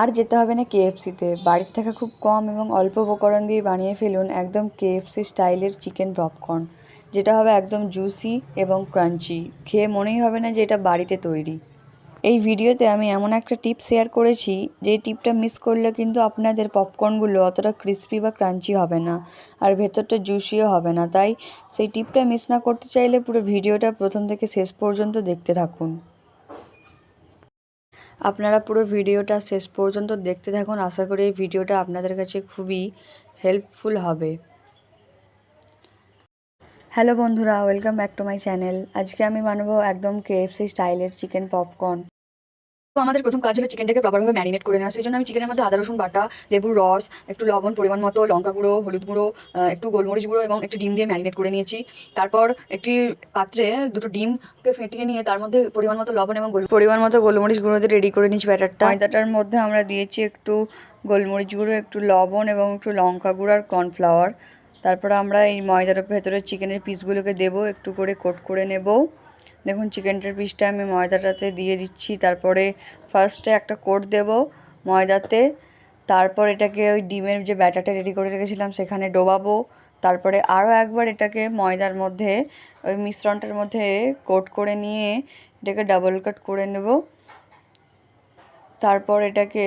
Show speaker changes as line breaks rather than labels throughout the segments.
আর যেতে হবে না কেএফসিতে, বাড়িতে থাকা খুব কম এবং অল্প উপকরণ দিয়ে বানিয়ে ফেলুন একদম কেএফসি স্টাইলের চিকেন পপকর্ন, যেটা হবে একদম জুসি এবং ক্রাঞ্চি। খেয়ে মনেই হবে না যে এটা বাড়িতে তৈরি। এই ভিডিওতে আমি এমন একটা টিপ শেয়ার করেছি, যে টিপটা মিস করলে কিন্তু আপনাদের পপকর্নগুলো অতটা ক্রিস্পি বা ক্রাঞ্চি হবে না, আর ভেতরটা জুসিও হবে না। তাই সেই টিপটা মিস না করতে চাইলে পুরো ভিডিওটা প্রথম থেকে শেষ পর্যন্ত দেখতে থাকুন। আপনারা পুরো ভিডিওটা শেষ পর্যন্ত দেখতে থাকুন, আশা করি এই ভিডিওটা আপনাদের কাছে খুবই হেল্পফুল হবে। হ্যালো বন্ধুরা, welcome back to my channel. আজকে আমি বানাবো একদম কেএফসি স্টাইলের চিকেন পপকর্ন। তো আমাদের প্রথম কাজ হলো চিকেনটাকে প্রপারভাবে ম্যারিনেট করে নেওয়া। সেই জন্য আমি চিকেনের মধ্যে আদা রসুন বাটা, লেবুর রস, একটু লবণ পরিমাণ মতো, লঙ্কা গুঁড়ো, হলুদ গুঁড়ো, একটু গোলমরিচ গুঁড়ো এবং একটি ডিম দিয়ে ম্যারিনেট করে নিয়েছি। তারপর একটি পাত্রে দুটো ডিমকে ফেটিয়ে নিয়ে তার মধ্যে পরিমাণ মতো লবণ এবং পরিমাণ মতো গোলমরিচ গুঁড়ো দিয়ে রেডি করে নিয়েছি ব্যাটারটা। ময়দাটার মধ্যে আমরা দিয়েছি একটু গোলমরিচ গুঁড়ো, একটু লবণ এবং একটু লঙ্কা গুঁড়ো আর কর্নফ্লাওয়ার। তারপরে আমরা এই ময়দার ভেতরে চিকেনের পিসগুলোকে দেবো, একটু করে কোট করে নেব। দেখুন চিকেনটার পিসটা আমি ময়দাটাতে দিয়ে দিচ্ছি। তারপরে ফার্স্টে একটা কোট দেব ময়দাতে, তারপর এটাকে ওই ডিমের যে ব্যাটারটা রেডি করে রেখেছিলাম সেখানে ডোবাবো। তারপরে আরও একবার এটাকে ময়দার মধ্যে ওই মিশ্রণটার মধ্যে কোট করে নিয়ে এটাকে ডাবল কাট করে নেব। তারপর এটাকে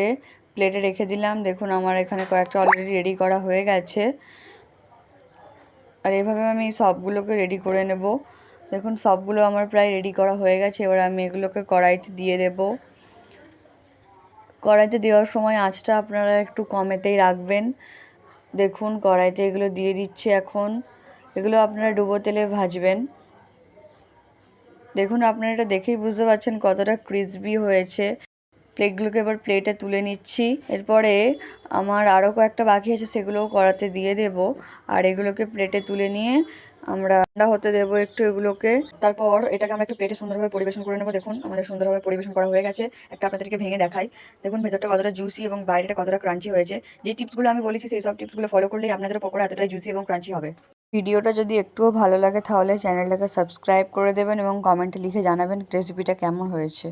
প্লেটে রেখে দিলাম। দেখুন আমার এখানে কয়েকটা অলরেডি রেডি করা হয়ে গেছে, আর এভাবে আমি সবগুলোকে রেডি করে নেব। দেখুন সবগুলো আমার প্রায় রেডি করা হয়ে গেছে। এবার আমি এগুলোকে কড়াইতে দিয়ে দেব। কড়াইতে দেওয়ার সময় আঁচটা আপনারা একটু কমেতেই রাখবেন। দেখুন কড়াইতে এগুলো দিয়ে দিচ্ছি এখন। এগুলো আপনারা ডুবো তেলে ভাজবেন। দেখুন আপনারা এটা দেখেই বুঝতে পারছেন কতটা ক্রিসপি হয়েছে। প্লেটগুলোকে এবার প্লেটে তুলে নিচ্ছি। এরপরে আমার আরও কয়েকটা বাকি আছে, সেগুলোও কড়াতে দিয়ে দেব। আর এগুলোকে প্লেটে তুলে নিয়ে আমরা ঠান্ডা হতে দেবো একটু এগুলোকে। তারপর এটাকে আমরা একটু প্লেটে সুন্দরভাবে পরিবেশন করে নেবো। দেখুন আমাদের সুন্দরভাবে পরিবেশন করা হয়ে গেছে। একটা আপনাদেরকে ভেঙে দেখাই। দেখুন ভেতরটা কতটা জুসি এবং বাইরেটা কতটা ক্রাঞ্চি হয়েছে। যে টিপসগুলো আমি বলেছি সেই সব টিপসগুলো ফলো করলেই আপনাদের পকোড়া এতটাই জুসি এবং ক্রাঞ্চি হবে। ভিডিওটা যদি একটুও ভালো লাগে তাহলে চ্যানেলটাকে সাবস্ক্রাইব করে দেবেন এবং কমেন্টে লিখে জানাবেন রেসিপিটা কেমন হয়েছে।